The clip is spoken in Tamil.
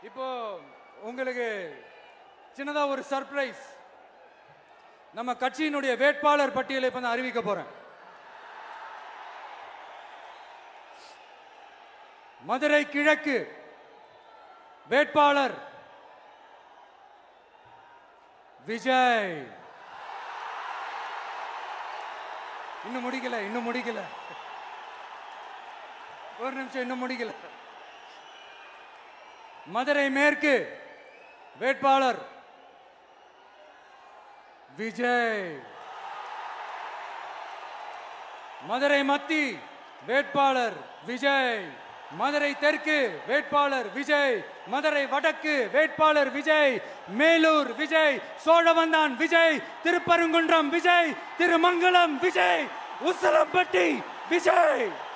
இப்போ உங்களுக்கு சின்னதா ஒரு சர்ப்ரைஸ். நம்ம கட்சியினுடைய வேட்பாளர் பட்டியலை இப்ப நான் அறிவிக்க போறேன். மதுரை கிழக்கு வேட்பாளர் விஜய். இன்னும் முடிக்கல ஒரு நிமிஷம், இன்னும் முடிக்கல. மதுரை மேற்கு வேட்பாளர் விஜய். மதுரை மத்தி வேட்பாளர் விஜய். மதுரை தெற்கு வேட்பாளர் விஜய். மதுரை வடக்கு வேட்பாளர் விஜய். மேலூர் விஜய். சோழவந்தான் விஜய். திருப்பரங்குன்றம் விஜய். திருமங்கலம் விஜய். உசிலம்பட்டி விஜய்.